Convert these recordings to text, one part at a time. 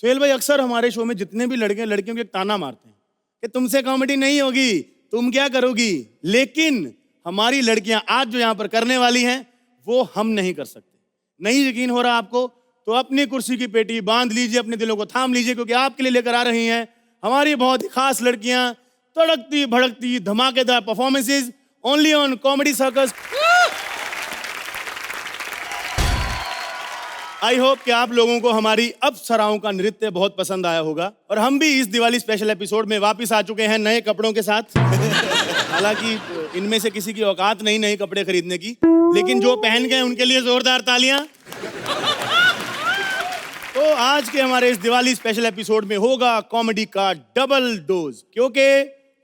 सुहेल भाई, अक्सर हमारे शो में जितने भी लड़के लड़कियों के ताना मारते हैं कि तुमसे कॉमेडी नहीं होगी, तुम क्या करोगी, लेकिन हमारी लड़कियां आज जो यहाँ पर करने वाली हैं वो हम नहीं कर सकते। नहीं यकीन हो रहा आपको तो अपनी कुर्सी की पेटी बांध लीजिए, अपने दिलों को थाम लीजिए, क्योंकि आपके लिए लेकर आ रही हैं हमारी बहुत ही खास लड़कियां, तड़कती भड़कती धमाकेदार performances only on comedy circus. I hope कि आप लोगों को हमारी अप्सराओं का नृत्य बहुत पसंद आया होगा और हम भी इस दिवाली स्पेशल एपिसोड में वापस आ चुके हैं नए कपड़ों के साथ। हालांकि इनमें से किसी की औकात नहीं नए कपड़े खरीदने की, लेकिन जो पहन गए उनके लिए जोरदार तालियां। तो आज के हमारे इस दिवाली स्पेशल एपिसोड में होगा कॉमेडी का डबल डोज, क्योंकि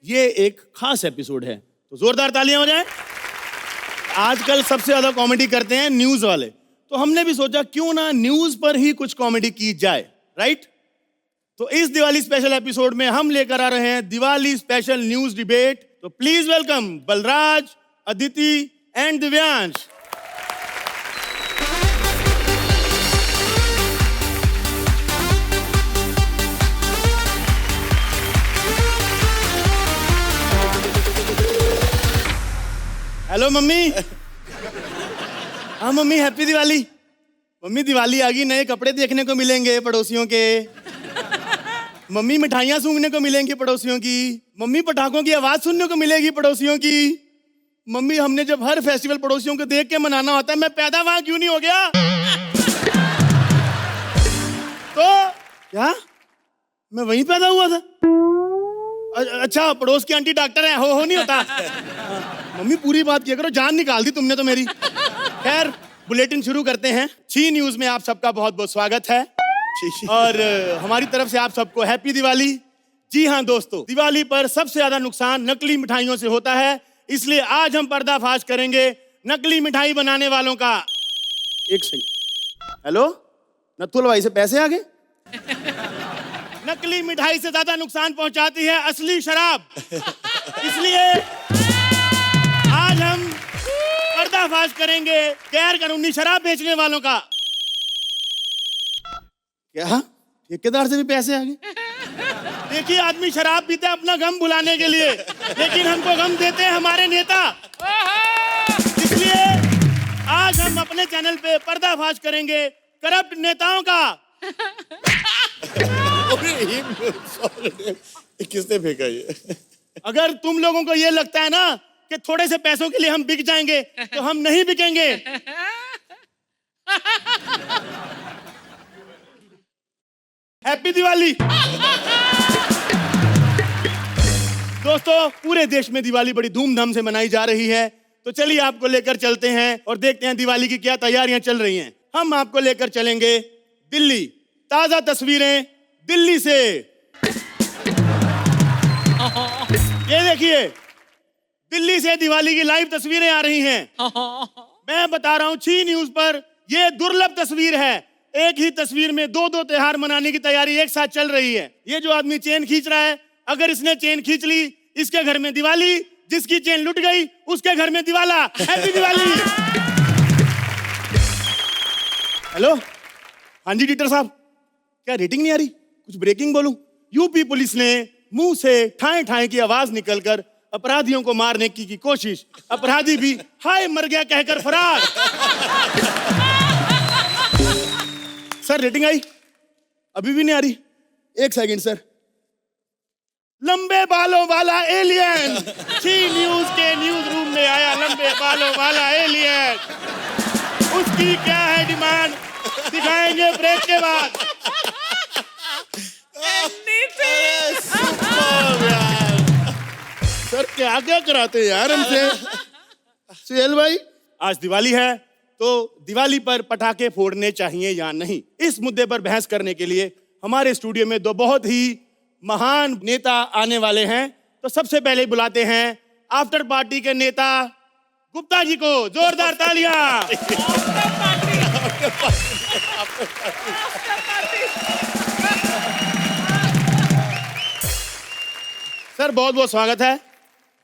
ये एक खास एपिसोड है, तो जोरदार तालियां हो जाए। आजकल सबसे ज्यादा कॉमेडी करते हैं न्यूज वाले, तो हमने भी सोचा क्यों ना न्यूज पर ही कुछ कॉमेडी की जाए, राइट? तो इस दिवाली स्पेशल एपिसोड में हम लेकर आ रहे हैं दिवाली स्पेशल न्यूज डिबेट। तो please welcome Balraj, Aditi and Divyansh. Hello mummy. हाँ mummy, happy Diwali. Mummy Diwali आ गई, नए कपड़े देखने को मिलेंगे पड़ोसियों के। मम्मी मिठाइयाँ सूंघने को मिलेंगी पड़ोसियों की। मम्मी पटाखों की आवाज सुनने को मिलेगी पड़ोसियों की। मम्मी हमने जब हर फेस्टिवल पड़ोसियों को देख के मनाना होता है, मैं पैदा वहां क्यों नहीं हो गया? तो क्या मैं वहीं पैदा हुआ था? अच्छा, पड़ोस की आंटी डॉक्टर है, हो नहीं होता। मम्मी पूरी बात किया करो, जान निकाल दी तुमने तो मेरी। खैर, बुलेटिन शुरू करते हैं। छी न्यूज में आप सबका बहुत बहुत स्वागत है और हमारी तरफ से आप सबको हैप्पी दिवाली। जी हाँ दोस्तों, दिवाली पर सबसे ज्यादा नुकसान नकली मिठाइयों से होता है, इसलिए आज हम पर्दाफाश करेंगे नकली मिठाई बनाने वालों का। एक सेकंड, हेलो नथुल भाई से पैसे आ गए? नकली मिठाई से ज्यादा नुकसान पहुंचाती है असली शराब, इसलिए आज हम पर्दाफाश करेंगे गैर कानूनी शराब बेचने वालों का। क्या ठेकेदार से भी पैसे आ गए? देखिए, आदमी शराब पीते हैं अपना गम भुलाने के लिए, लेकिन हमको गम देते हैं हमारे नेता। इसलिए आज हम अपने चैनल पे पर्दाफाश करेंगे करप्ट नेताओं का। किसने फेंका ये? अगर तुम लोगों को ये लगता है ना कि थोड़े से पैसों के लिए हम बिक जाएंगे, तो हम नहीं बिकेंगे। हैप्पी दिवाली। दोस्तों, पूरे देश में दिवाली बड़ी धूमधाम से मनाई जा रही है, तो चलिए आपको लेकर चलते हैं और देखते हैं दिवाली की क्या तैयारियां चल रही हैं। हम आपको लेकर चलेंगे दिल्ली। ताजा तस्वीरें दिल्ली से। ये देखिए, दिल्ली से दिवाली की लाइव तस्वीरें आ रही हैं। मैं बता रहा हूं, छी न्यूज पर ये दुर्लभ तस्वीर है। एक ही तस्वीर में दो दो त्योहार मनाने की तैयारी एक साथ चल रही है। ये जो आदमी चेन खींच रहा है, अगर इसने चेन खींच ली, इसके घर में दिवाली। जिसकी चेन लुट गई, उसके घर में दिवाला। हैप्पी दिवाली। हेलो, हाँ जी एडिटर साहब, क्या रेटिंग नहीं आ रही? कुछ ब्रेकिंग बोलूं? यूपी पुलिस ने मुंह से ठाए ठाए की आवाज निकलकर अपराधियों को मारने की कोशिश। अपराधी भी हाय मर गया कहकर फरार। सर रेटिंग आई? अभी भी नहीं आ रही। एक सेकंड सर। लंबे बालों वाला एलियन छी न्यूज के न्यूज रूम में आया। लंबे बालों वाला एलियन, उसकी क्या है डिमांड, दिखाएंगे ब्रेक के बाद। सर क्या क्या कराते हैं यार हमसे। सुहेल भाई, आज दिवाली है, तो दिवाली पर पटाखे फोड़ने चाहिए या नहीं, इस मुद्दे पर बहस करने के लिए हमारे स्टूडियो में दो बहुत ही महान नेता आने वाले हैं। तो सबसे पहले बुलाते हैं आफ्टर पार्टी के नेता गुप्ता जी को। जोरदार तालियां। सर बहुत बहुत स्वागत है।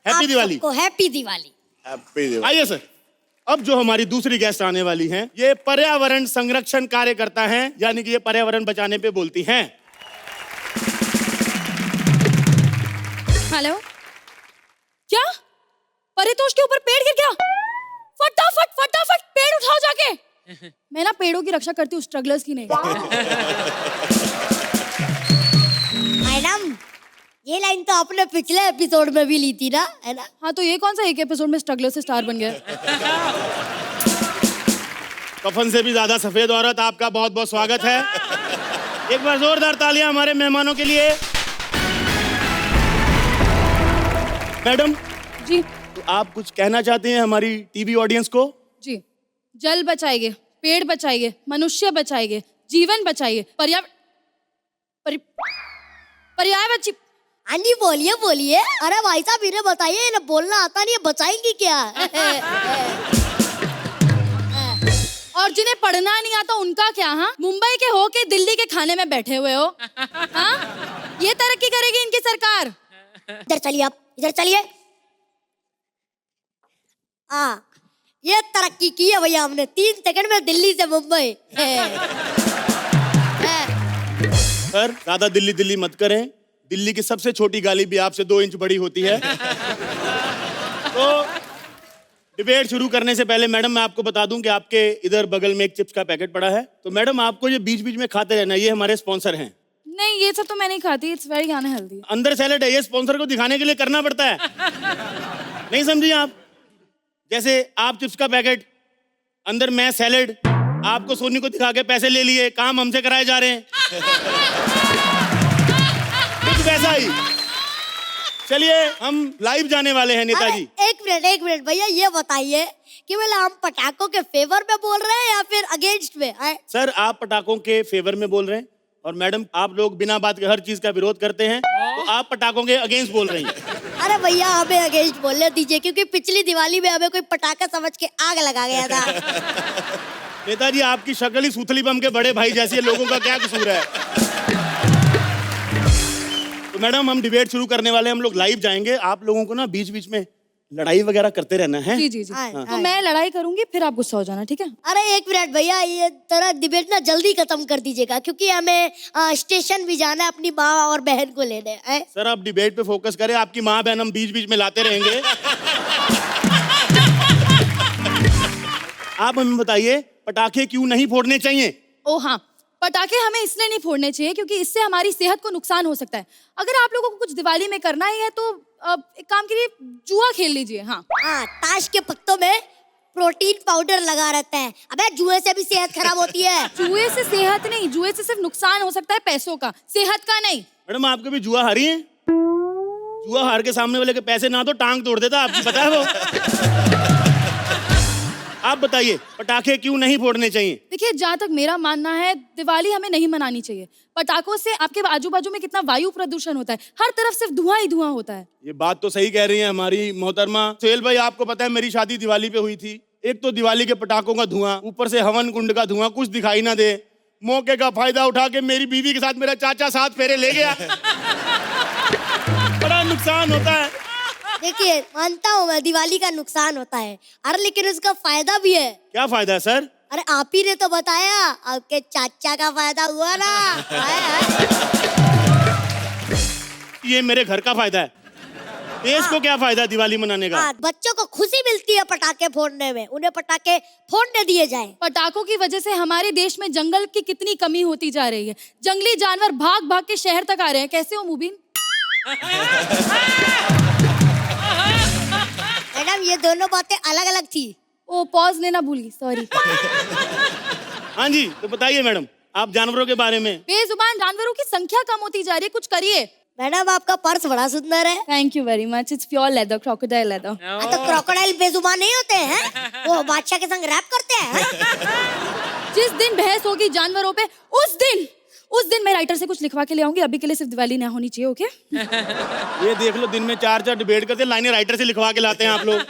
Happy Diwali. Happy Diwali. Happy Diwali. आइए सर। अब जो हमारी दूसरी गेस्ट आने वाली हैं, ये पर्यावरण संरक्षण कार्यकर्ता हैं, यानी कि ये पर्यावरण बचाने पे बोलती हैं। हेलो, क्या परितोष के ऊपर पेड़ गिर गया? फटाफट फटाफट पेड़ उठाओ जाके। मैं ना पेड़ों की रक्षा करती हूँ, स्ट्रगलर्स की नहीं। मैडम, ये लाइन तो आपने पिछले एपिसोड में भी ली थी ना, है ना? हाँ, तो ये कौन सा एक एपिसोड में स्ट्रगलर से स्टार बन गया? कफन से भी ज्यादा सफेद औरत, आपका बहुत बहुत स्वागत है। एक बार जोरदार तालियां हमारे मेहमानों के लिए। मैडम जी तो आप कुछ कहना चाहते हैं हमारी टीवी ऑडियंस को? जी, जल बचाइए, पेड़ बचाइए, मनुष्य बचाइए, जीवन बचाइए, पर्यावरण। हाँ जी, बोलिए बोलिए। अरे भाई साहब, इन्हें बताइए, इन्हें बोलना आता नहीं है, बचाएंगी क्या? और जिन्हें पढ़ना नहीं आता उनका क्या? हाँ, मुंबई के हो के दिल्ली के खाने में बैठे हुए हो। हाँ, ये तरक्की करेगी इनकी सरकार। इधर चलिए, आप इधर चलिए। हाँ, ये तरक्की की है भैया हमने, 3 सेकंड में दिल्ली से मुंबई। सर ज्यादा दिल्ली दिल्ली मत करें, दिल्ली की सबसे छोटी गाली भी आपसे 2 इंच बड़ी होती है। तो डिबेट शुरू करने से पहले मैडम मैं आपको बता दूं कि आपके इधर बगल में एक चिप्स का पैकेट पड़ा है, तो मैडम आपको ये बीच बीच में खाते रहना, ये हमारे स्पॉन्सर हैं। नहीं, ये सब तो मैं नहीं खाती, इट्स वेरी अनहेल्दी। अंदर सैलेड है, ये स्पॉन्सर को दिखाने के लिए करना पड़ता है। नहीं समझी आप? जैसे आप चिप्स का पैकेट, अंदर मैं सैलेड, आपको सोनी को दिखा के पैसे ले लिए, काम हमसे कराए जा रहे हैं। कुछ वैसा ही। चलिए हम लाइव जाने वाले हैं नेताजी। एक मिनट भैया, ये बताइए कि मतलब हम पटाखों के फेवर में बोल रहे हैं या फिर अगेंस्ट में? सर आप पटाखों के फेवर में बोल रहे हैं और मैडम आप लोग बिना बात के हर चीज का विरोध करते हैं, तो आप पटाखों के अगेंस्ट बोल रही हैं। अरे भैया, हमें अगेंस्ट बोलने दीजिए, क्योंकि पिछली दिवाली में हमें कोई पटाखा समझ के आग लगा गया था। नेताजी आपकी शक्ल ही सूतली बम के बड़े भाई जैसी है, लोगों का क्या कसूर है? तो मैडम हम डिबेट शुरू करने वाले हैं, हम लोग लाइव जाएंगे। आप लोगों को ना बीच बीच में लड़ाई वगैरह करते रहना है। जी जी जी। हाँ, तो मैं लड़ाई करूंगी, फिर आप गुस्सा हो जाना, ठीक है? अरे एक मिनट भैया, ये तरह डिबेट ना जल्दी खत्म कर दीजिएगा, क्योंकि हमें स्टेशन भी जाना है अपनी माँ और बहन को लेने। सर आप डिबेट पे फोकस करें, आपकी माँ बहन हम बीच बीच में लाते रहेंगे। आप हमें बताइए पटाखे क्यों नहीं फोड़ने चाहिए? ओ हाँ, पटाखे हमें इसलिए नहीं फोड़ने चाहिए क्योंकि इससे हमारी सेहत को नुकसान हो सकता है। अगर आप लोगों को कुछ दिवाली में करना ही है तो एक काम करिए, जुआ खेल लीजिए। हाँ, ताश के पत्तों में प्रोटीन पाउडर लगा रहता है। अबे जुए से भी सेहत खराब होती है। जुए से सेहत नहीं, जुए से सिर्फ नुकसान हो सकता है पैसों का, सेहत का नहीं। मैडम आप कभी जुआ हारी हैं? जुआ हार के सामने वाले के पैसे ना तो टांग तोड़ देता, आपको पता है वो? आप बताइए पटाखे क्यों नहीं फोड़ने चाहिए? देखिए, जहाँ तक मेरा मानना है, दिवाली हमें नहीं मनानी चाहिए। पटाखों से आपके आजू बाजू में कितना वायु प्रदूषण होता है, हर तरफ सिर्फ धुआं ही धुआं होता है। ये बात तो सही कह रही है हमारी मोहतरमा सोहेल भाई। आपको पता है मेरी शादी दिवाली पे हुई थी। एक तो दिवाली के पटाखों का धुआं, ऊपर से हवन कुंड का धुआं, कुछ दिखाई ना दे। मौके का फायदा उठा के मेरी बीवी के साथ मेरा चाचा 7 फेरे ले गया। बड़ा नुकसान होता है। देखिए, मानता हूँ मैं, दिवाली का नुकसान होता है, अरे लेकिन उसका फायदा भी है। क्या फायदा है सर? अरे आप ही ने तो बताया, आपके चाचा का फायदा हुआ ना। ये मेरे घर का फायदा है, देश को क्या फायदा दिवाली मनाने का? बच्चों को खुशी मिलती है पटाखे फोड़ने में, उन्हें पटाखे फोड़ने दिए जाएं। पटाखों की वजह से हमारे देश में जंगल की कितनी कमी होती जा रही है। जंगली जानवर भाग भाग के शहर तक आ रहे हैं। कैसे हो मुबीन? मैडम, ये दोनों बातें अलग अलग थी। ओ, पॉज लेना भूल गई, सॉरी। हाँ जी, तो बताइए मैडम आप जानवरों के बारे में। बेजुबान जानवरों की संख्या कम होती जा रही है, कुछ करिए। मैडम, आपका पर्स बड़ा सुंदर है। Thank you very much, it's pure leather, crocodile leather. तो क्रोकोडाइल बेजुबान नहीं होते हैं? वो बादशाह के संग रैप करते हैं। जिस दिन बहस होगी जानवरों पे, उस दिन मैं राइटर से कुछ लिखवा के ले आऊंगी। अभी के लिए सिर्फ दिवाली ना होनी चाहिए, ओके? ये देख लो, दिन में 4 डिबेट करते, लाइनें राइटर से लिखवा के लाते हैं आप लोग।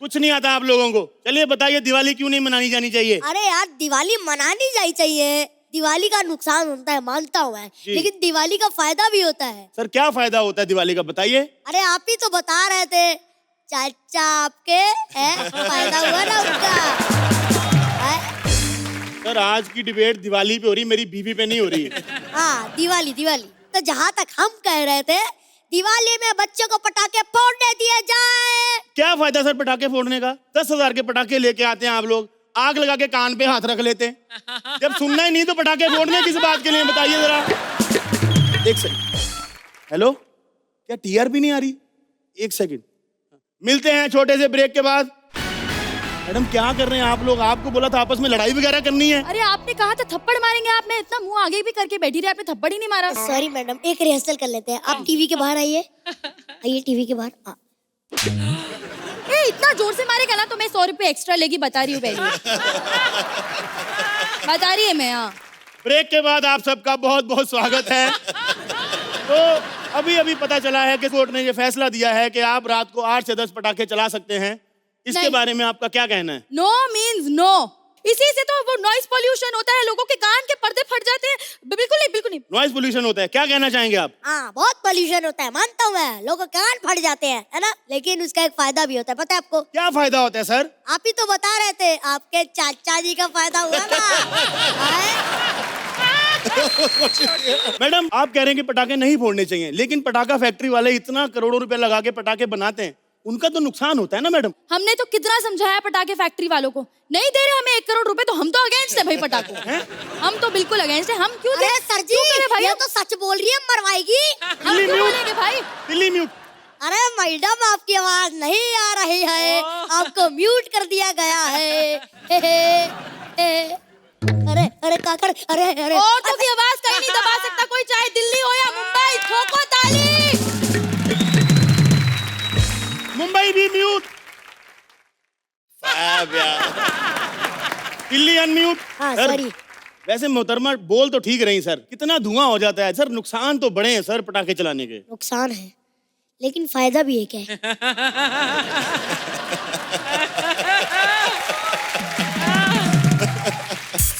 कुछ नहीं आता आप लोगों को। चलिए बताइए दिवाली क्यों नहीं मनानी जानी चाहिए? अरे यार, दिवाली मनानी चाहिए। दिवाली का नुकसान होता है, मानता हूँ मैं, लेकिन दिवाली का फायदा भी होता है। सर क्या फायदा होता है दिवाली का, बताइए। अरे आप ही तो बता रहे थे, चाचा आपके फायदा हुआ ना उनका। सर आज की डिबेट दिवाली पे हो रही, मेरी बीवी पे नहीं हो रही। हाँ, दिवाली। तो जहाँ तक हम कह रहे थे, दिवाली में बच्चों को पटाखे फोड़ने दिए जाए। क्या फायदा सर पटाखे फोड़ने का? 10,000 के पटाखे लेके आते हैं आप लोग, आग लगा के कान पे हाथ रख लेते हैं। जब सुनना ही नहीं तो पटाखे फोड़ने किस बात के लिए, बताइए जरा। एक सेकंड, हेलो, क्या टीआरपी नहीं आ रही? एक सेकंड, मिलते हैं छोटे से ब्रेक के बाद। मैडम क्या कर रहे हैं आप लोग? आपको बोला था आपस में लड़ाई वगैरह करनी है। अरे आपने कहा था थप्पड़ मारेंगे आप, मैं इतना मुंह आगे भी करके बैठी रही, आपने थप्पड़ ही नहीं मारा। सॉरी मैडम, एक रिहर्सल कर लेते हैं। आप टीवी के बाहर आइए, आइए टीवी के बाहर। ए, इतना जोर से मारेगा ना तो मैं 100 रुपए एक्स्ट्रा लेगी, बता रही हूँ पहले। बता रही है मैं। हाँ, ब्रेक के बाद आप सबका बहुत बहुत स्वागत है। तो अभी पता चला है कि कोर्ट ने ये फैसला दिया है कि आप रात को 8 से 10 पटाखे चला सकते हैं। इसके नहीं। बारे में आपका क्या कहना है? No means no. इसी से तो वो नॉइस पोल्यूशन होता है, लोगों के कान के पर्दे फट जाते हैं। बिल्कुल नहीं, बिल्कुल नहीं। नॉइज पोल्यूशन होता है, क्या कहना चाहेंगे आप? हाँ, बहुत पोल्यूशन होता है, मानता हूँ मैं, लोगों के कान फट जाते हैं, है ना। लेकिन उसका एक फायदा भी होता है, पता है आपको? क्या फायदा होता है सर? आप ही तो बता रहे थे, आपके चाचा जी का फायदा हुआ ना। मैडम आप कह रहे हैं कि पटाखे नहीं फोड़ने चाहिए, लेकिन पटाखा फैक्ट्री वाले इतना करोड़ों रुपए लगा के पटाखे बनाते हैं, उनका तो नुकसान होता है ना मैडम। हमने तो कितना समझाया पटाखे फैक्ट्री वालों को, नहीं दे रहे हमें 1 करोड़ रुपए, तो हम तो अगेंस्ट है भाई पटाखों। हम तो बिल्कुल अगेंस्ट है। हम क्यों दे? सर जी, ये तो सच बोल रही है, मरवाएगी। हम क्यों बोलेंगे भाई? दिल्ली म्यूट। अरे मैडम, आपकी आवाज नहीं आ रही है, आपको म्यूट कर दिया गया है। अरे अरे काकर, अरे अरे औरतों की आवाज कहीं नहीं दबा सकता कोई, चाहे दिल्ली हो या मुंबई। ठोको ताली। मुंबई भी म्यूट, दिल्ली अनम्यूट। हाँ, सर, सॉरी। वैसे मोहतरमा बोल तो ठीक रही सर, कितना धुआं हो जाता है सर, नुकसान तो बड़े हैं सर पटाखे चलाने के। नुकसान है लेकिन फायदा भी एक है।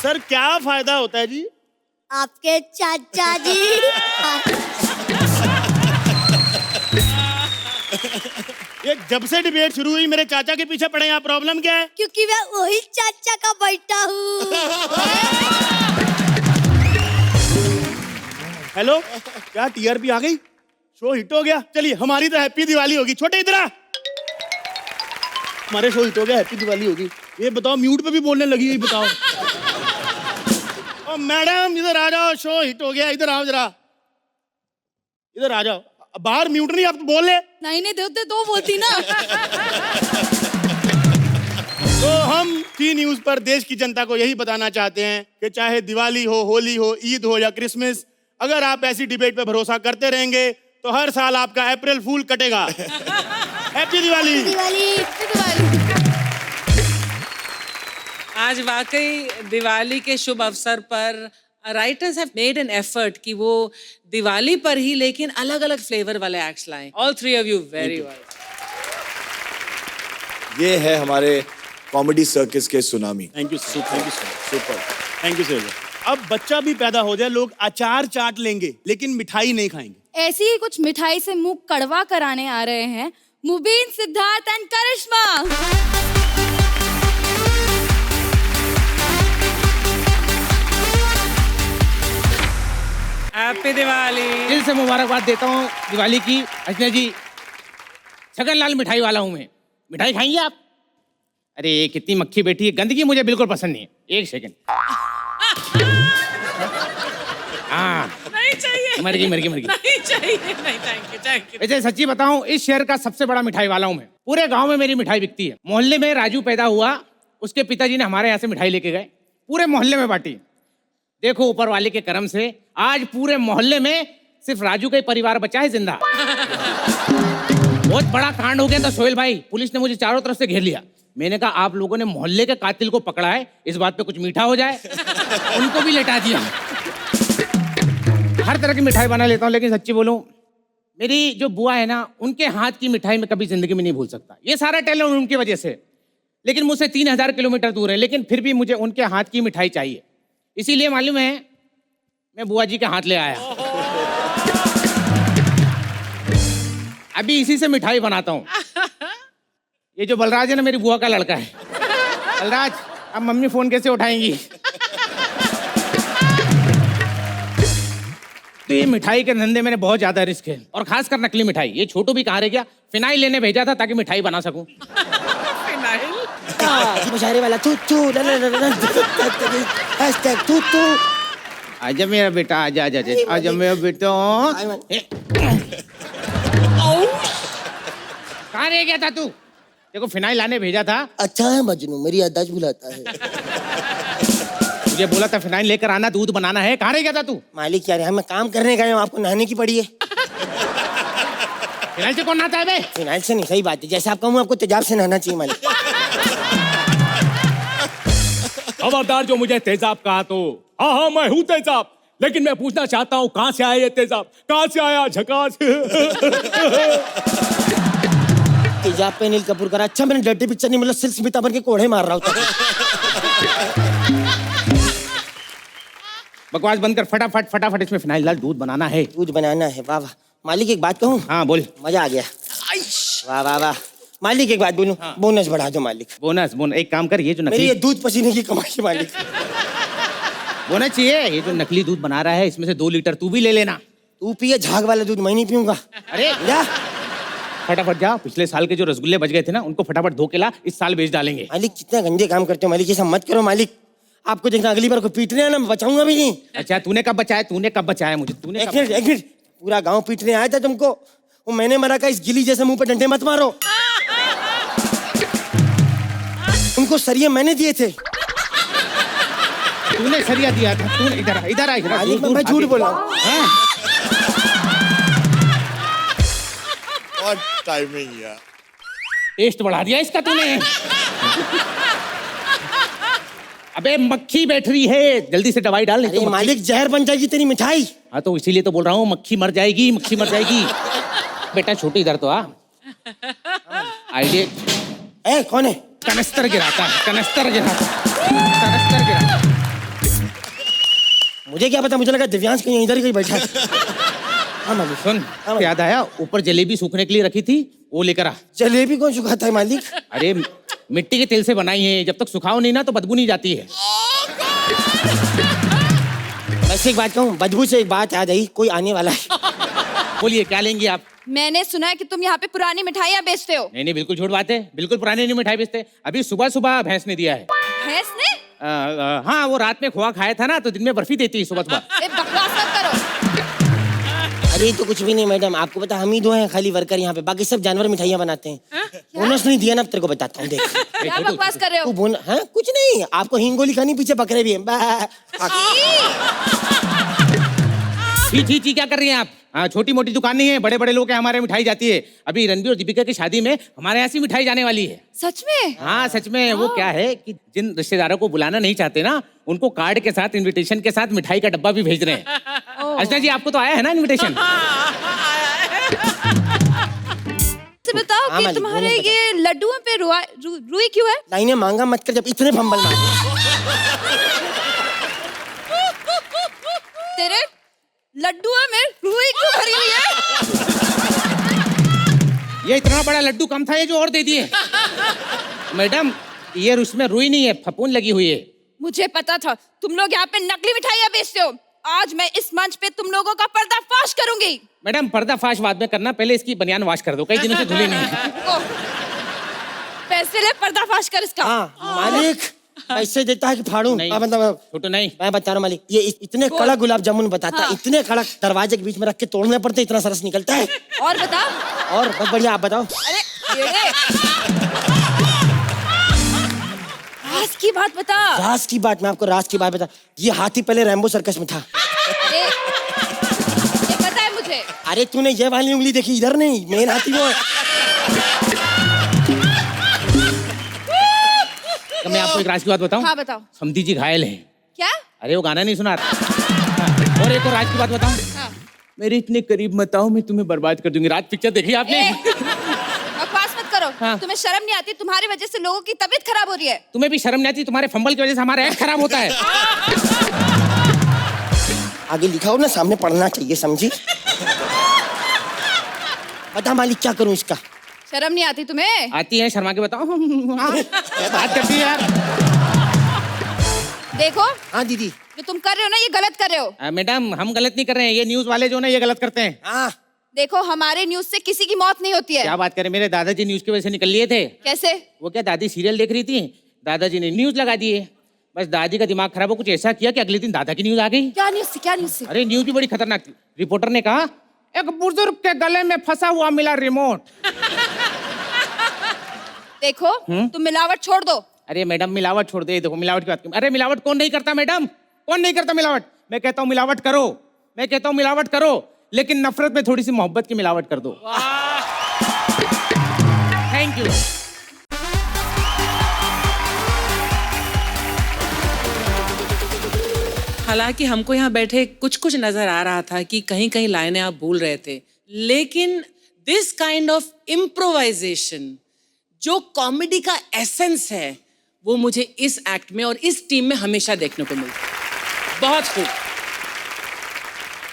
सर क्या फायदा होता है जी? आपके चाचा जी। ये जब से डिबेट शुरू हुई मेरे चाचा के पीछे पड़े हैं आप, प्रॉब्लम क्या है? क्योंकि मैं वही चाचा का बेटा हूँ। हेलो, क्या टीआरपी आ गई? शो हिट हो गया? चलिए हमारी तो हैप्पी दिवाली होगी। छोटे इधर आ, हमारे शो हिट हो गया, हैप्पी दिवाली होगी। ये बताओ म्यूट पे भी बोलने लगी, ये बताओ। ओ मैडम इधर आ जाओ, शो हिट हो गया, इधर आओ जरा, इधर आ जाओ। बाहर म्यूट नहीं, आप तो बोल ले। नहीं देते तो बोलती ना। तो हम टी न्यूज पर देश की जनता को यही बताना चाहते हैं कि चाहे दिवाली हो, होली हो, ईद हो या क्रिसमस, अगर आप ऐसी डिबेट पे भरोसा करते रहेंगे तो हर साल आपका अप्रैल फूल कटेगा। हैप्पी दिवाली। दिवाली। आज वाकई दिवाली के शुभ अवसर पर writers have made an effort कि वो दिवाली पर ही लेकिन अलग अलग फ्लेवर वाले एक्ट्स लाएं। All three of you very well. ये है हमारे कॉमेडी सर्कस के tsunami. Thank you sir, thank you sir, super, thank you sir. अब बच्चा भी पैदा हो जाए, लोग अचार चाट लेंगे लेकिन मिठाई नहीं खाएंगे। ऐसी ही कुछ मिठाई से मुंह कड़वा कराने आ रहे हैं मुबीन, सिद्धार्थ एंड करिश्मा। हैप्पी दिवाली। दिल से मुबारकबाद देता हूँ दिवाली की। अर्चना जी, छगनलाल मिठाई वाला हूँ मैं, मिठाई खाएंगे आप? अरे कितनी मक्खी बैठी है, गंदगी मुझे बिल्कुल पसंद नहीं है। एक सेकंड। हाँ, नहीं चाहिए। मर गई। नहीं चाहिए, नहीं, थैंक यू। वैसे सच्ची बताऊं, इस शहर का सबसे बड़ा मिठाई वाला हूँ मैं। पूरे गांव में मेरी मिठाई बिकती है। मोहल्ले में राजू पैदा हुआ, उसके पिताजी ने हमारे यहाँ से मिठाई लेके गए, पूरे मोहल्ले में बांटी। देखो ऊपर वाले के करम से आज पूरे मोहल्ले में सिर्फ राजू का ही परिवार बचा है जिंदा। बहुत बड़ा कांड हो गया था सोहेल भाई, पुलिस ने मुझे चारों तरफ से घेर लिया। मैंने कहा आप लोगों ने मोहल्ले के कातिल को पकड़ा है, इस बात पे कुछ मीठा हो जाए। उनको भी लेटा दिया। हर तरह की मिठाई बना लेता हूँ, लेकिन सच्ची बोलूं, मेरी जो बुआ है ना, उनके हाथ की मिठाई मैं कभी जिंदगी में नहीं भूल सकता। ये सारा टैलेंट उनकी वजह से, लेकिन मुझसे 3000 किलोमीटर दूर है, लेकिन फिर भी मुझे उनके हाथ की मिठाई चाहिए। इसीलिए मालूम है मैं बुआ जी के हाथ ले आया। अभी इसी से मिठाई बनाता हूँ। ये जो बलराज है ना, मेरी बुआ का लड़का है। बलराज, अब मम्मी फोन कैसे उठाएंगी? तो ये मिठाई के धंधे में बहुत ज्यादा रिस्क है, और खासकर नकली मिठाई। ये छोटू भी कहाँ रह गया? फिनाइल लेने भेजा था ताकि मिठाई बना सकूं। मुशायरे वाला तू तू हैशटैग तू तू। आजा मेरा बेटा, आजा आजा आजा, आजा मेरा बेटा। कहाँ रह गया था तू? देखो फिनाइल लाने भेजा था। अच्छा है मजनू, मेरी याददाश्त भुलाता है। मुझे बोला था फिनाइल लेकर आना, दूध बनाना है। कहाँ रह गया था तू? मालिक यार हमें काम करने गए, आपको नहाने की पड़ी है। फिनाइल से कौन नहाता है बे? फिनाइल से नहीं, सही बात है। जैसे आप कहूँ आपको तेजाब से नहाना चाहिए मालिक। खबरदार जो मुझे तेजाब कहा तो। हाँ हाँ मैं हूँ तेजाब, लेकिन मैं पूछना चाहता हूँ कहाँ से आया ये तेजाब? कहाँ से आया झकास? तेजाब पे अनिल कपूर करा। अच्छा मैंने डर्टी पिक्चर नहीं मतलब सिल्क स्मिता बन के कोड़े मार रहा होता। बकवास बंद कर, फटाफट फटाफट इसमें फिनाइल डाल, दूध बनाना है। दूध बनाना है, वाह वाह। मालिक एक बात कहूँ? हाँ बोल। मजा आ गया। वाह वाह वाह। मालिक एक बात बोलूं? बोनस बढ़ा दो मालिक। बोनस? बोनस एक काम कर, ये जो मेरी नकली ये दूध पसीने की कमाई है मालिक। बोनस चाहिए। ये जो नकली दूध बना रहा है इसमें से 2 लीटर तू भी ले लेना। तू पिए झाग वाला दूध, मैं नहीं पीऊंगा। अरे जा फटाफट जा, पिछले साल के जो रसगुल्ले बच गए थे ना उनको फटाफट धो के ला, इस साल बेच डालेंगे। मालिक कितने गंदे काम करते हो मालिक, ये सब मत करो मालिक। आपको देखना अगली बार को पीटने आना, मैं बचाऊंगा भी नहीं। अच्छा तूने कब बचाया? तूने कब बचाया मुझे? तूने एक मिनट, पूरा गांव पीटने आया था तुमको। वो मैंने मरा का इस गिली जैसे मुंह पे डंडे मत मारो। उनको सरिये मैंने दिए थे। तूने सरिया दिया था? तूने इधर आ, इधर आ, इधर आ। मालिक मैं झूठ बोल रहा हूँ। और टाइमिंग यार। टेस्ट बढ़ा दिया इसका तूने। अबे मक्खी बैठ रही है, जल्दी से दवाई डाल। अरे मालिक जहर बन जाएगी तेरी मिठाई। हाँ तो इसीलिए तो बोल रहा हूँ, मक्खी मर जाएगी, मक्खी मर जाएगी। बेटा छोटू इधर तो आ। आइडिया। ए कौन है? कनस्तर गिराता है, कनस्तर गिराता, कनस्तर गिराता। मुझे क्या पता, मुझे लगा दिव्यांश कहीं इधर ही कहीं बैठा है। हाँ मालिक। सुन, याद आया ऊपर जलेबी सूखने के लिए रखी थी, वो लेकर आ। जलेबी कौन सुखाता है मालिक? अरे मिट्टी के तेल से बनाई है, जब तक सुखाओ नहीं ना तो बदबू नहीं जाती है। वैसे एक बात कहूँ, बदबू से एक बात याद आई, कोई आने वाला है। बोलिए क्या लेंगी आप? मैंने सुना है कि तुम यहाँ पे पुरानी मिठाइयाँ बेचते हो। नहीं नहीं बिल्कुल झूठ बात है, बिल्कुल पुरानी नहीं मिठाई बेचते। अभी सुबह सुबह भैंस ने दिया है। भैंस ने? हाँ वो रात में खोआ खाया था ना तो दिन में बर्फी देती है सुबह सुबह। ए, बकवास मत करो। अरे तो कुछ भी नहीं मैडम, आपको पता हम ही 2 हैं खाली वर्कर यहाँ पे, बाकी सब जानवर मिठाइयाँ बनाते हैं। बोनस नहीं दिया ना, अब तेरे को बताता हूँ देख। क्या बकवास कर रहे हो? तू हाँ कुछ नहीं, आपको हिंगोली खानी, पीछे बकरे भी हैं। ची क्या कर रही हैं आप? हाँ छोटी मोटी दुकान नहीं है, बड़े बड़े लोग हैं हमारे, मिठाई जाती है। अभी रणबीर और दीपिका की शादी में हमारे यहाँ से मिठाई जाने वाली है। सच में? हाँ सच में। वो क्या है कि जिन रिश्तेदारों को बुलाना नहीं चाहते ना, उनको कार्ड के साथ, इनविटेशन के साथ मिठाई का डब्बा भी भेज रहे हैं। अर्चना जी आपको तो आया है ना इनविटेशन? तो बताओ कि मालिक, तुम्हारे बोलो बताओ। ये लड्डुओं पे रुई क्यों है? लाइने मांगा मत कर जब इतने फंबल मांगे। तेरे लड्डुओं में रुई क्यों भरी हुई है? ये इतना बड़ा लड्डू कम था, ये जो और दे दिए। मैडम ये उसमें रुई नहीं है, फपूंद लगी हुई है। मुझे पता था तुम लोग यहाँ पे नकली मिठाइयाँ बेचते हो। आज मैं इस मंच पे तुम लोगों का पर्दाफाश करूंगी। मैडम पर्दाफाश बाद में करना, पहले इसकी बनियान वॉश कर दो, कई दिनों से धुली नहीं है। पैसे ले, पर्दाफाश कर इसका। हाँ मालिक पैसे देता है कि फाड़ू? नहीं। मतलब छोटू नहीं। मैं बता रहा हूँ मालिक, ये इतने कड़क गुलाब जामुन बताता है, इतने कड़क, दरवाजे के बीच में रख के तोड़ने पड़ते, इतना सरस निकलता है। और बता। और बस बढ़िया, आप बताओ। अरे ये राज की बात बता। राज की बात? मैं आपको राज की बात बता। ये हाथी पहले रैम्बो सर्कस में था। ये पता है मुझे। अरे तूने ये वाली उंगली देखी? इधर नहीं, मेन हाथी वो है। तो मैं आपको एक राज की बात बताऊं? हाँ बताओ। समधी जी घायल हैं। क्या? अरे वो गाना नहीं सुना रहा? और एक और राज की बात बताऊं? हाँ। मेरे इतने करीब मत आओ, मैं तुम्हें बर्बाद कर दूंगी। राज पिक्चर देखी आपने? बकवास मत करो। हाँ। तुम्हें शर्म नहीं आती? तुम्हारी वजह से लोगों की तबीयत खराब हो रही है। तुम्हें भी शर्म नहीं आती? तुम्हारे फंबल की वजह से हमारा एक्ट खराब होता है। आगे लिखा हो ना, सामने पढ़ना चाहिए, समझी? बता मालिक क्या करूं इसका? शर्म नहीं आती तुम्हें? आती है, शर्मा के बताओ। हाँ, बात करती है यार। देखो हाँ दीदी। जो तुम कर रहे हो ना ये गलत कर रहे हो। मैडम हम गलत नहीं कर रहे हैं, ये न्यूज वाले जो ना ये गलत करते हैं। हाँ देखो हमारे न्यूज से किसी की मौत नहीं होती है। क्या बात करें, मेरे दादाजी न्यूज की वजह से निकल लिए थे। कैसे? वो क्या दादी सीरियल देख रही थी, दादाजी ने न्यूज लगा दिए। बस दादी का दिमाग खराब हो, कुछ ऐसा किया कि अगले दिन दादा की न्यूज आ गई। क्या न्यूज से? क्या न्यूज से? अरे न्यूज भी बड़ी खतरनाक थी। रिपोर्टर ने कहा एक बुजुर्ग के गले में फंसा हुआ मिला रिमोट। देखो तुम मिलावट छोड़ दो। अरे मैडम मिलावट छोड़ दे, देखो मिलावट की बात क्यों? अरे मिलावट कौन नहीं करता मैडम, कौन नहीं करता मिलावट? मैं कहता हूँ मिलावट करो, मैं कहता हूँ मिलावट करो, लेकिन नफरत में थोड़ी सी मोहब्बत की मिलावट कर दो। Thank you. हालांकि हमको यहाँ बैठे कुछ कुछ नजर आ रहा था कि कहीं कहीं लाइनें आप भूल रहे थे, लेकिन दिस काइंड ऑफ इम्प्रोवाइजेशन जो कॉमेडी का एसेंस है वो मुझे इस एक्ट में और इस टीम में हमेशा देखने को मिलता है। बहुत खूब।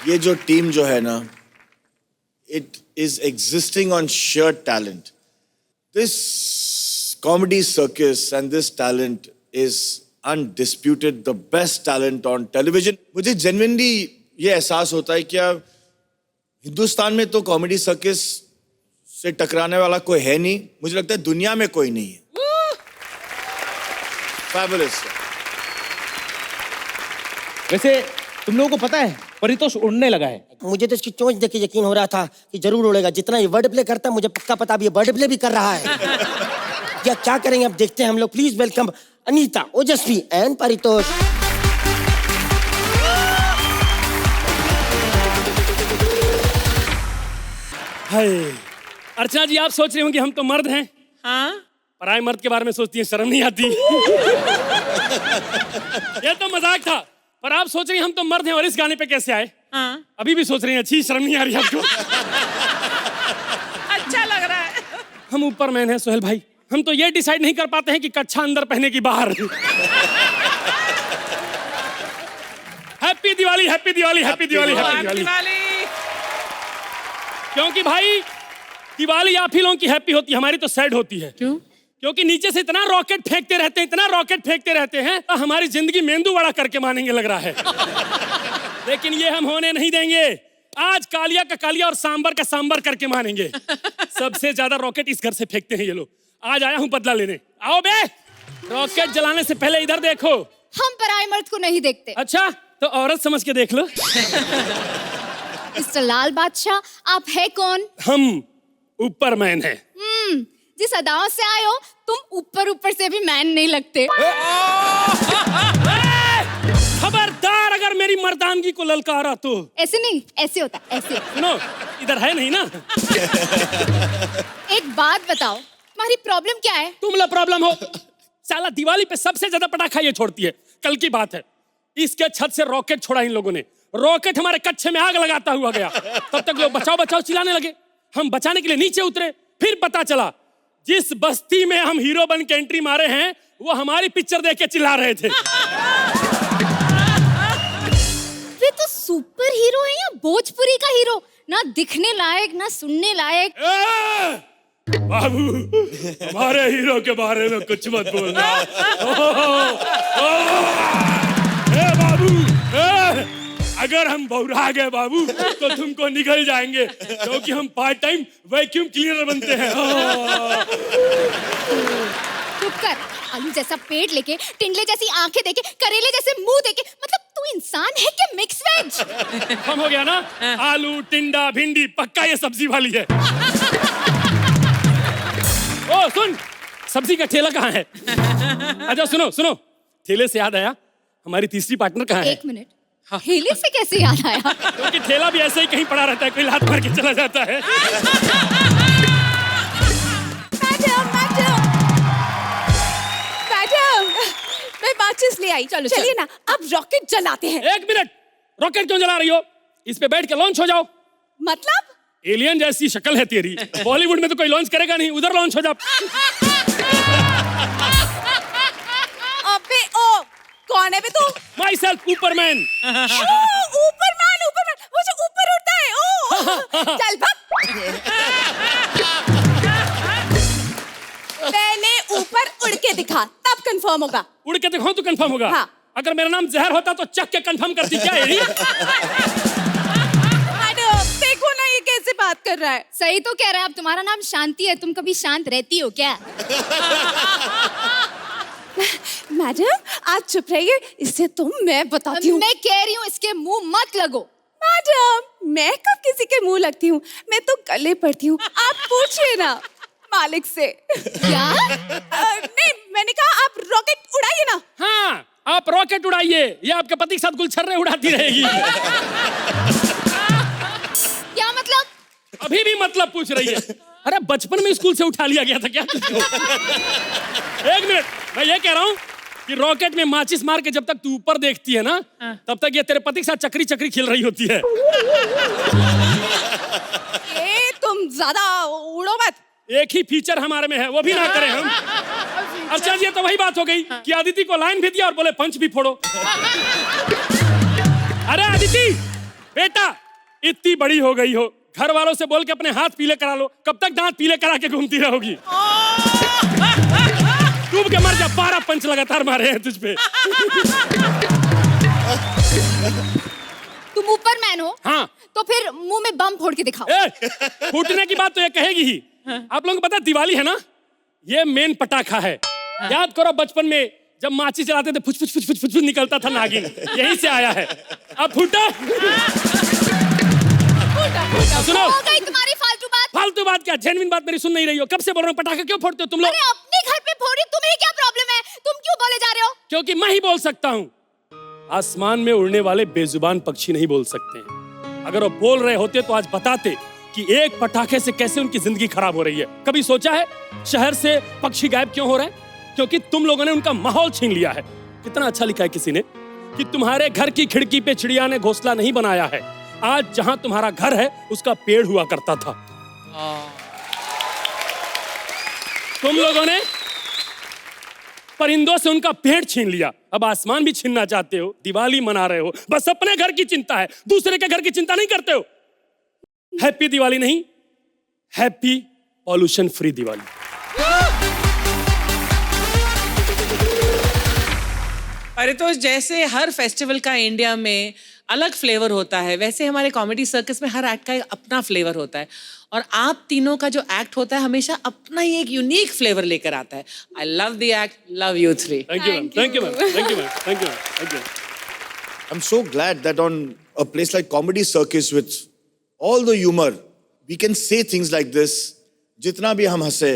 ये जो टीम जो है ना, it is existing on sheer talent. This comedy circus and this talent is undisputed the best talent on television. मुझे genuinely ये एहसास होता है कि हिंदुस्तान में तो कॉमेडी सर्कस से टकराने वाला कोई है नहीं, मुझे लगता है दुनिया में कोई नहीं है। Fabulous. वैसे तुम लोगों को पता है परितोष उड़ने लगा है। मुझे तो इसकी चोंच देख के यकीन हो रहा था कि जरूर उड़ेगा। जितना ये वर्ड प्ले करता है मुझे पक्का पता अब ये वर्ड प्ले भी कर रहा है। या क्या करेंगे अब देखते हैं हम लोग। प्लीज वेलकम अनीता, ओजस्वी एंड परितोष। हाय अर्चना जी, आप सोच रहे होंगे हम तो मर्द हैं, हाँ पराये मर्द के बारे में सोचती हैं, शर्म नहीं आती? ये तो मजाक था, पर आप सोच रही हैं हम तो मर्द हैं और इस गाने पे कैसे आए? हाँ अभी भी सोच रही हैं, अच्छी शर्म नहीं आ रही आपको? अच्छा लग रहा है। हम ऊपर मैन हैं सोहेल भाई, हम तो ये डिसाइड नहीं कर पाते हैं कि कच्छा अंदर पहने की बाहर। Happy Diwali, happy Diwali, happy Diwali, happy Diwali. क्योंकि भाई दिवाली आप ही लोगों की हैप्पी होती है, हमारी तो सैड होती है। क्यों? क्योंकि नीचे से इतना रॉकेट फेंकते रहते हैं, इतना रॉकेट फेंकते रहते हैं, तो हमारी जिंदगी मेंदू वड़ा करके मानेंगे लग रहा है। लेकिन ये हम होने नहीं देंगे। आज कालिया का कालिया और सांबर का सांबर करके मानेंगे। सबसे ज्यादा रॉकेट इस घर से फेंकते हैं ये लोग। आज आया हूं बदला लेने। आओ बे, रॉकेट जलाने से पहले इधर देखो। हम पराये मर्द को नहीं देखते। अच्छा तो औरत समझ के देख लो। मिस्टर लाल बादशाह, आप है कौन? हम ऊपर मैन है। जिस अदाओं से आए हो तुम ऊपर ऊपर से भी मैन नहीं लगते। खबरदार अगर मेरी मर्दानगी को ललकारा तो। ऐसे नहीं, ऐसे होता, ऐसे। सुनो, इधर है नहीं ना। एक बात बताओ, तुम्हारी प्रॉब्लम क्या है? तुम लोग प्रॉब्लम हो। साला दिवाली पे सबसे ज्यादा पटाखा ये छोड़ती है। कल की बात है, इसके छत से रॉकेट छोड़ा इन लोगों ने। रॉकेट हमारे कच्छे में आग लगाता हुआ गया। तब तक लोग बचाओ बचाओ चिल्लाने लगे। हम बचाने के लिए नीचे उतरे, फिर पता चला जिस बस्ती में हम हीरो बन के एंट्री मारे हैं वो हमारी पिक्चर देख के चिल्ला रहे थे। वे तो सुपर हीरो है या भोजपुरी का हीरो? ना दिखने लायक ना सुनने लायक। बाबू, हमारे हीरो के बारे में कुछ मत बोलना। ए बाबू, अगर हम बौरा गए बाबू तो तुमको निकल जाएंगे, क्योंकि हम पार्ट टाइम वैक्यूम क्लीनर बनते हैं। चुप कर। आलू जैसा पेट लेके, टिंडले जैसी आंखें देके, करेले जैसे मुंह देके, मतलब तू इंसान है क्या मिक्स वेज? कम हो गया ना? आलू टिंडा भिंडी पक्का ये सब्जी वाली है। ओ सुन, सब्जी का ठेला कहाँ है? अच्छा सुनो सुनो, ठेले से याद आया, हमारी तीसरी पार्टनर कहाँ है? एक मिनट, ठेले से कैसे याद आया? क्योंकि ठेला भी ऐसे ही कहीं पड़ा रहता है, कोई लात मार के चला जाता है। मैडम, मैं माचिस ले आई। चलो चलिए ना, अब रॉकेट जलाते हैं। एक मिनट, रॉकेट क्यों जला रही हो? इस पे बैठ के लॉन्च हो जाओ। मतलब? एलियन जैसी शक्ल है तेरी, बॉलीवुड में तो कोई लॉन्च करेगा नहीं, उधर लॉन्च हो जा। अबे ओ, कौन है बे तू? My self ऊपरमैन। ऊपरमैन, ऊपरमैन, वो जो ऊपर उड़ता है। ओ, चल भाग। पहले ऊपर उड़ के दिखा, तब कंफर्म होगा। उड़ के दिखाऊं तो कंफर्म होगा? हाँ। अगर मेरा नाम जहर होता तो चक के कंफर्म करती क्या है? देखो ना ये कैसे बात कर रहा है। सही तो कह रहा है। अब तुम्हारा नाम शांति है, तुम कभी शांत रहती हो क्या? मैडम आप चुप रहिए, इससे तो मैं बताती हूँ। मैं कह रही हूँ इसके मुंह मत लगो। मैडम मैं कब किसी के मुंह लगती हूँ, मैं तो गले पड़ती हूँ। आप पूछिए ना मालिक से। क्या? नहीं मैंने कहा आप रॉकेट उड़ाइए ना। हाँ आप रॉकेट उड़ाइए, ये आपके पति के साथ गुलछर्रे उड़ाती रहेगी। क्या मतलब? अभी भी मतलब पूछ रही है? अरे बचपन में स्कूल से उठा लिया गया था क्या? एक मिनट, मैं ये कह रहा हूँ कि रॉकेट में माचिस मार के जब तक तू ऊपर देखती है ना, तब तक ये तेरे पति के साथ चक्री चक्री खेल रही होती है। ए तुम ज्यादा उड़ो मत। एक ही फीचर हमारे में है, वो भी ना करें हम। अच्छा ये तो वही बात हो गई कि अदिति को लाइन भी दिया और बोले पंच भी फोड़ो। अरे अदिति बेटा, इतनी बड़ी हो गई हो, घर वालों से बोल के अपने हाथ पीले करा लो। कब तक दांत पीले करा के घूमती रहोगी? डूब के मर जा, 12 पंच लगातार मारे हैं तुझ पे। तुम ऊपर मैन हो? हाँ। तो फिर मुंह में बम फोड़ के दिखाओ। फूटने की बात तो ये कहेगी ही। आप लोगों को पता दिवाली है ना, ये मेन पटाखा है। याद करो बचपन में जब माचिस जलाते थे फुच फुच फुच फुच फुच निकलता था नागिन, यहीं से आया है। अब फूटो। सुनो, हो गई तुम्हारी फालतू बात। फालतू बात क्या, जेन्युइन बात मेरी सुन नहीं रही हो? कब से बोल रहा हूँ पटाखे क्यों फोड़ते हो तुम लोग? अरे अपने घर पे फोड़ी, तुम्हें क्या प्रॉब्लम है? तुम क्यों बोले जा रहे हो? क्योंकि मैं ही बोल सकता हूँ। आसमान में उड़ने वाले बेजुबान पक्षी नहीं बोल सकते हैं। अगर वो बोल रहे होते तो आज बताते कि एक पटाखे से कैसे उनकी जिंदगी खराब हो रही है। कभी सोचा है शहर से पक्षी गायब क्यों हो रहे हैं? क्योंकि तुम लोगों ने उनका माहौल छीन लिया है। कितना अच्छा लिखा है किसी ने कि तुम्हारे घर की खिड़की पे चिड़िया ने घोंसला नहीं बनाया है, आज जहां तुम्हारा घर है उसका पेड़ हुआ करता था। तुम लोगों ने परिंदों से उनका पेड़ छीन लिया, अब आसमान भी छीनना चाहते हो। दिवाली मना रहे हो, बस अपने घर की चिंता है, दूसरे के घर की चिंता नहीं करते हो। हैप्पी दिवाली नहीं, हैप्पी पॉल्यूशन फ्री दिवाली। अरे तो जैसे हर फेस्टिवल का इंडिया में अलग फ्लेवर होता है, वैसे हमारे कॉमेडी सर्कस में हर एक्ट का एक अपना फ्लेवर होता है। और आप तीनों का जो एक्ट होता है हमेशा अपना ही एक यूनिक फ्लेवर लेकर आता है। I love the act, love you three. Thank you ma'am, thank you ma'am, thank you ma'am, thank you ma'am, thank you. I'm so glad that on a place like Comedy Circus with all the humor, we can say things like this. जितना भी हम हंसे,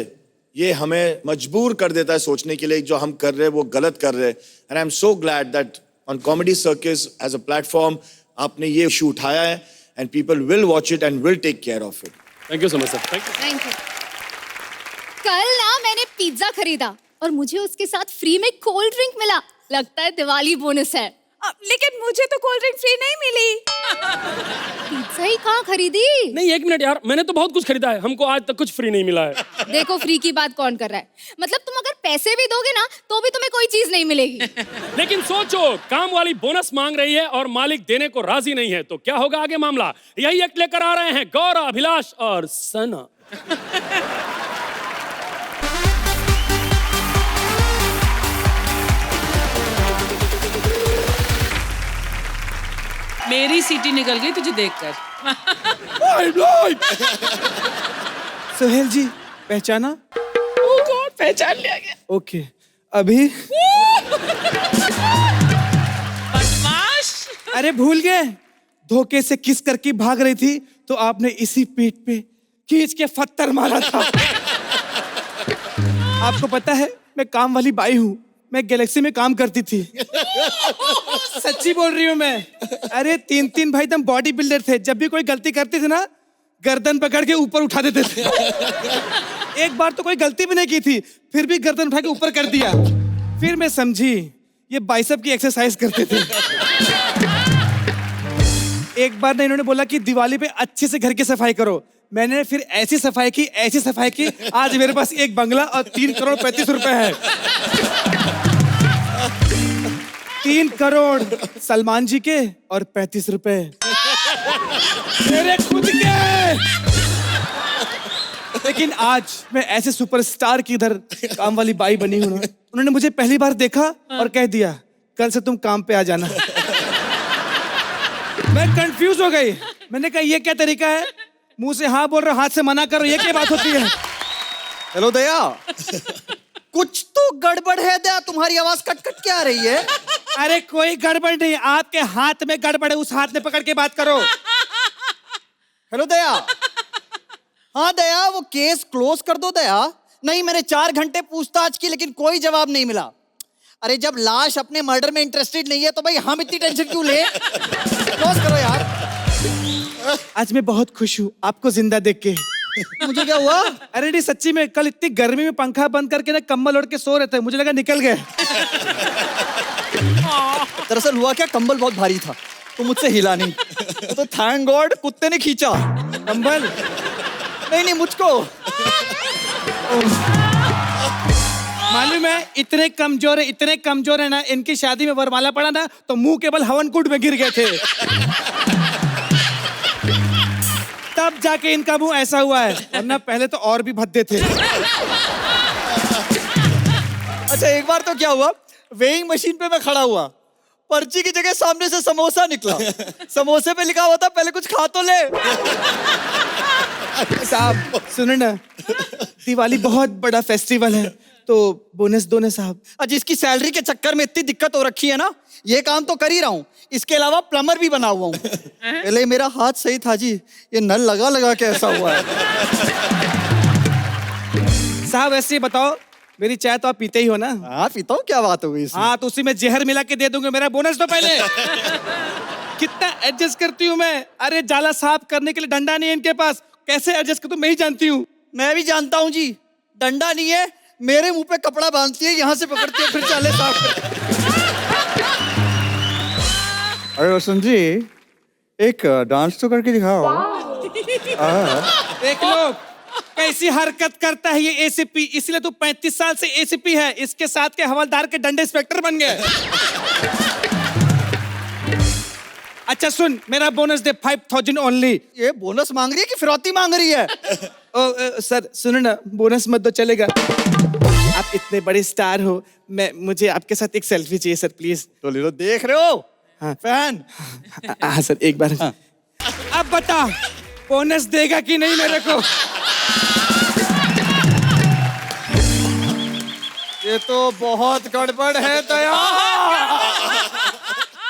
ये हमें मजबूर कर देता है सोचने के लिए जो हम कर रहे हैं वो गलत कर रहे हैं। And I'm so glad that on Comedy Circus as a platform आपने ये इशू उठाया है and people will watch it and will take care of it. Thank you so much sir, thank you. Thank you. कल ना मैंने pizza खरीदा और मुझे उसके साथ फ्री में कोल्ड ड्रिंक मिला। लगता है दिवाली बोनस है। लेकिन मुझे तो कोल्ड ड्रिंक फ्री नहीं मिली। पिज्जा ही कहाँ खरीदी? नहीं एक मिनट यार, मैंने तो बहुत कुछ खरीदा है, हमको आज तक कुछ फ्री नहीं मिला है। देखो फ्री की बात कौन कर रहा है? मतलब तुम अगर पैसे भी दोगे ना तो भी तुम्हें कोई चीज नहीं मिलेगी। लेकिन सोचो, काम वाली बोनस मांग रही है और मालिक देने को राजी नहीं है, तो क्या होगा आगे मामला? यही एक लेकर आ रहे हैं गौरव, अभिलाष और सना। मेरी सीटी निकल गई तुझे देखकर। सोहेल जी पहचाना? ओ गॉड, पहचान लिया गया। ओके अभी बदमाश। अरे भूल गए, धोखे से किस करके भाग रही थी तो आपने इसी पीठ पे खींच के पत्थर मारा था। आपको पता है मैं काम वाली बाई हूँ, मैं गैलेक्सी में काम करती थी। सच्ची बोल रही हूँ मैं। अरे तीन भाई तुम बॉडी बिल्डर थे, जब भी कोई गलती करते थे ना गर्दन पकड़ के ऊपर उठा देते थे। एक बार तो कोई गलती भी नहीं की थी, फिर भी गर्दन उठा के ऊपर कर दिया। फिर मैं समझी ये बाइसेप की एक्सरसाइज करते थे। एक बार ना इन्होंने बोला कि दिवाली पे अच्छे से घर की सफाई करो, मैंने फिर ऐसी सफाई की, आज मेरे पास एक बंगला और 3 करोड़ 35 रुपए है। 3 करोड़ सलमान जी के और 35 रुपए मेरे खुद के। लेकिन आज मैं ऐसे सुपरस्टार की इधर काम वाली बाई बनी हूं। उन्होंने मुझे पहली बार देखा और कह दिया कल से तुम काम पे आ जाना। मैं कंफ्यूज हो गई। मैंने कहा ये क्या तरीका है, मुंह से हाँ बोल रहे हो, हाथ से मना करो, ये क्या बात होती है? हेलो दया, कुछ तो गड़बड़ है दया, तुम्हारी आवाज कट कट के आ रही है। अरे कोई गड़बड़ नहीं, आपके हाथ में गड़बड़ है, उस हाथ में पकड़ के बात करो। हेलो दया। हाँ दया, वो केस क्लोज कर दो दया। नहीं, मैंने 4 घंटे पूछताछ की लेकिन कोई जवाब नहीं मिला। अरे जब लाश अपने मर्डर में इंटरेस्टेड नहीं है तो भाई हम इतनी टेंशन क्यों ले? क्लोज करो यार। आज मैं बहुत खुश हूँ आपको जिंदा देख के। मुझे क्या हुआ? अरे नहीं सच्ची में, कल इतनी गर्मी में पंखा बंद करके ना कंबल ओढ़ के सो रहे थे, मुझे लगा निकल गए। दरअसल हुआ क्या, कंबल बहुत भारी था तो मुझसे हिला नहीं, तो थैंक गॉड कुत्ते ने खींचा कंबल। नहीं मुझको। मालूम है इतने कमजोर है ना, इनकी शादी में वरमाला पड़ा ना तो मुंह केवल हवन कुंड में गिर गए थे। तब जाके इनका मुंह ऐसा हुआ है, वरना पहले तो और भी भद्दे थे। अच्छा एक बार तो क्या हुआ, वेइंग मशीन पे मैं खड़ा हुआ, पर्ची की जगह सामने से समोसा निकला। समोसे पे लिखा हुआ था पहले कुछ खा तो ले। साहब सुनो ना, दिवाली बहुत बड़ा फेस्टिवल है तो बोनस दो ना साहब। जिसकी सैलरी के चक्कर में इतनी दिक्कत हो रखी है ना, ये काम तो कर ही रहा हूँ, इसके अलावा प्लम्बर भी बना हुआ हूँ। पहले मेरा हाथ सही था जी, ये नल लगा लगा के ऐसा हुआ है। साहब ऐसे ही बताओ, मेरी चाय तो आप पीते ही हो ना? हाँ पीता हूँ, क्या बात हो गई इसमें? हाँ तो उसी में जहर मिला के दे दूंगा, मेरा बोनस तो पहले। कितना एडजस्ट करती हूँ मैं। अरे जाला साफ करने के लिए डंडा नहीं है इनके पास, कैसे एडजस्ट कर, मैं ही जानती हूँ। मैं भी जानता हूँ जी, डंडा नहीं है, मेरे मुंह पे कपड़ा बांधती है, यहाँ से पकड़ती है फिर चाले साफ करती है। अरे रोशन जी, एक डांस तो करके दिखाओ। देख लो कैसी हरकत करता है ये एसीपी, इसलिए तू 35 साल से एसीपी है, इसके साथ के हवलदार के डंडे इंस्पेक्टर बन गए। अच्छा सुन, मेरा बोनस दे 5000 ओनली। ये बोनस मांग रही है कि फिरौती मांग रही है? सर सुनो ना, बोनस मत दो चलेगा। आप इतने बड़े स्टार हो, मुझे आपके साथ एक सेल्फी चाहिए सर प्लीज। तो ले लो, देख रहे हो? हाँ फैन। हाँ सर एक बार। हाँ। अब बता बोनस देगा कि नहीं मेरे को? ये तो बहुत गड़बड़ है दया।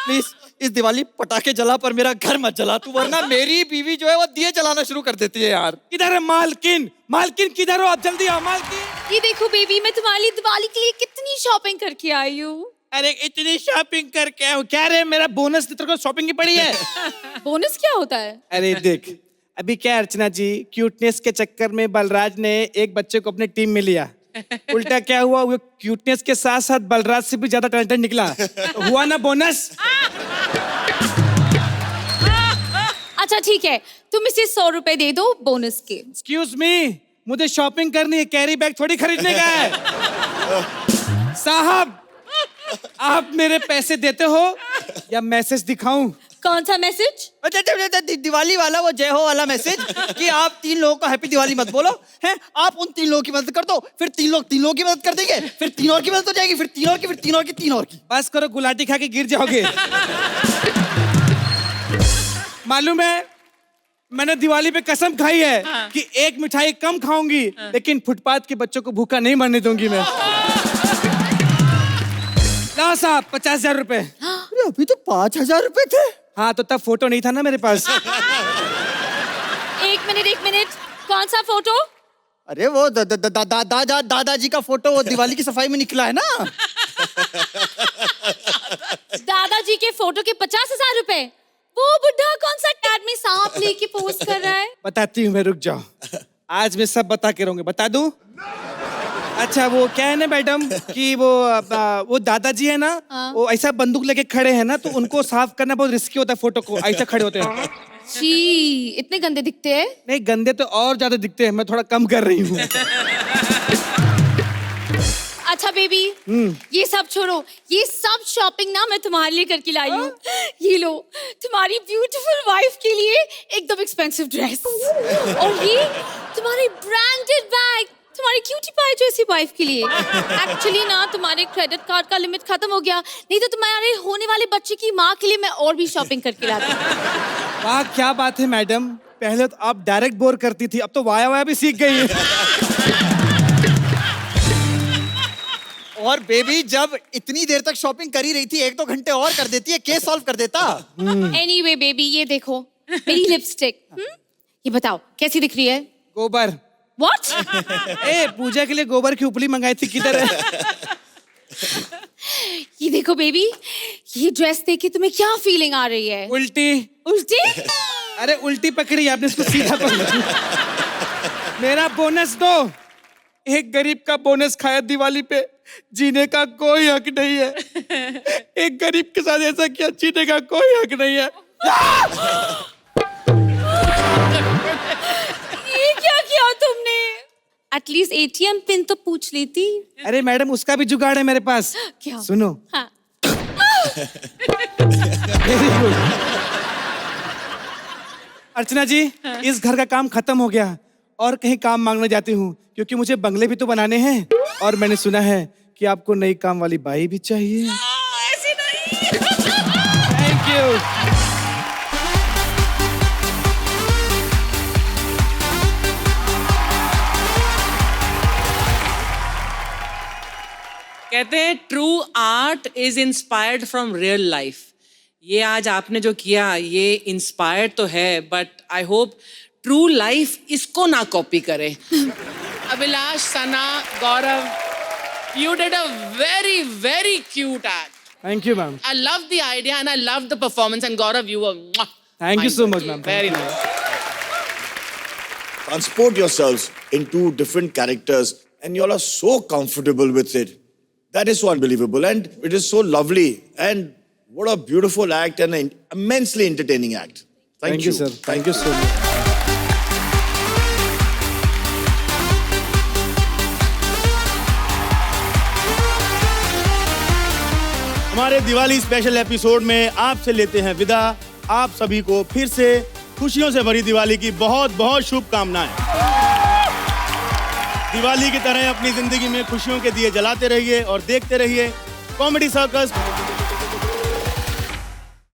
प्लीज इस दिवाली पटाखे जला पर मेरा घर मत जला तू, वरना मेरी बीवी जो है वो दिए जलाना शुरू कर देती है यार। किधर है मालकिन? मालकिन किधर हो आप? जल्दी आओ मालकिन। ये देखो बेबी, मैं तुम्हारी दिवाली के लिए कितनी शॉपिंग करके आई हूँ। अरे इतनी शॉपिंग करके आऊं क्या रे? मेरा बोनस तेरे को शॉपिंग की पड़ी है। बोनस क्या होता है? अरे देख, अभी क्या अर्चना जी, क्यूटनेस के चक्कर में बलराज ने एक बच्चे को अपने टीम में लिया, उल्टा क्या हुआ, वो क्यूटनेस के साथ साथ बलराज से भी ज्यादा टैलेंटेड निकला, तो हुआ ना बोनस। अच्छा ठीक है, तुम इसे 100 रुपए दे दो बोनस के। एक्सक्यूज मी, मुझे शॉपिंग करनी है, कैरी बैग थोड़ी खरीदने का है। साहब आप मेरे पैसे देते हो या मैसेज दिखाऊं? कौन सा मैसेज? दिवाली वाला, वो जय हो वाला मैसेज कि आप 3 लोगों को हैप्पी दिवाली मत बोलो, हैं? आप उन 3 लोगों की मदद कर दो, फिर 3 लोग की मदद कर देंगे, फिर 3 और की मदद हो जाएगी, फिर 3 और की, फिर 3 और की, 3 और की। बस करो, गुलाटी खा के गिर जाओगे। मालूम है मैंने दिवाली पे कसम खाई है कि एक मिठाई कम खाऊंगी, लेकिन फुटपाथ के बच्चों को भूखा नहीं मरने दूंगी मैं। लाओ साहब 50,000 रुपए। अभी तो 5,000 रुपए थे। हाँ तो तब फोटो नहीं था ना मेरे पास। एक मिनट, कौन सा फोटो? अरे वो दादाजी का फोटो, वो दिवाली की सफाई में निकला है ना। दादाजी के फोटो के 50,000 रुपए? वो बुढ़ा कौन सा टैग में सांप लेके पोज कर रहा है? बताती हूँ मैं, रुक जाओ, आज मैं सब बता के रहूंगी। बता दूं? अच्छा वो क्या है ना मैडम कि वो दादाजी है ना, वो ऐसा बंदूक लेके खड़े हैं ना, तो उनको साफ करना बहुत रिस्की होता है, फोटो को ऐसा खड़े होते हैं। छी, इतने गंदे दिखते हैं? नहीं गंदे तो और ज्यादा दिखते हैं, मैं थोड़ा कम कर रही हूँ। अच्छा बेबी, ये सब छोड़ो, ये सब शॉपिंग ना मैं तुम्हारे लिए करके लाई हूँ। ये लो, तुम्हारी ब्यूटीफुल वाइफ के लिए एकदम एक्सपेंसिव ड्रेस, और ये तुम्हारी ब्रांडेड बैग, तुम्हारी क्यूटी पाई जैसी वाइफ के लिए। एक्चुअली ना तुम्हारे क्रेडिट कार्ड का लिमिट खत्म हो गया, नहीं तो तुम्हारे होने वाले बच्चे की माँ के लिए मैं और भी शॉपिंग करके लाती। वाह क्या बात है मैडम, पहले तो आप डायरेक्ट बोर करती थी, अब तो वाया वाया भी सीख गई है। और बेबी जब इतनी देर तक शॉपिंग कर ही रही थी, 1-2 घंटे और कर देती है, केस सॉल्व कर देता। एनीवे बेबी ये देखो मेरी लिपस्टिक, ये बताओ कैसी दिख रही है? गोबर। व्हाट? ए पूजा के लिए गोबर की उपली मंगाई थी, किधर है? ये देखो बेबी, ये ड्रेस देख के तुम्हें क्या फीलिंग आ रही है? उल्टी। उल्टी? अरे उल्टी पकड़ी आपने, इसको सीधा पकड़ा। मेरा बोनस दो। एक गरीब का बोनस खाया दिवाली पे, जीने का कोई हक नहीं है। एक गरीब के साथ ऐसा किया, जीने का कोई हक नहीं है। ये क्या किया तुमने? एटलीस्ट एटीएम पिन तो पूछ लेती। अरे मैडम उसका भी जुगाड़ है मेरे पास। क्या? सुनो। हाँ। Very good. अर्चना जी, इस घर का काम खत्म हो गया और कहीं काम मांगने जाती हूँ, क्योंकि मुझे बंगले भी तो बनाने हैं और मैंने सुना है कि आपको नई काम वाली बाई भी चाहिए। ऐसी नहीं। Thank you. कहते हैं true art is inspired from real life. ये आज आपने जो किया ये इंस्पायर्ड तो है, but I hope true life इसको ना कॉपी करे। अभिलाष, सना, गौरव, you did a very, very cute act. Thank you, ma'am. I love the idea and I love the performance. And Gaurav, you were... Thank you so much, ma'am. Very nice. Transport yourselves into different characters and you all are so comfortable with it. That is so unbelievable and it is so lovely and what a beautiful act and an immensely entertaining act. Thank you, sir. Thank you so much. हमारे Diwali special episode में आपसे लेते हैं विदा। आप सभी को फिर से खुशियों से भरी दिवाली की बहुत बहुत शुभकामनाएं। दिवाली की तरह अपनी जिंदगी में खुशियों के दिए जलाते रहिए और देखते रहिए कॉमेडी सर्कस।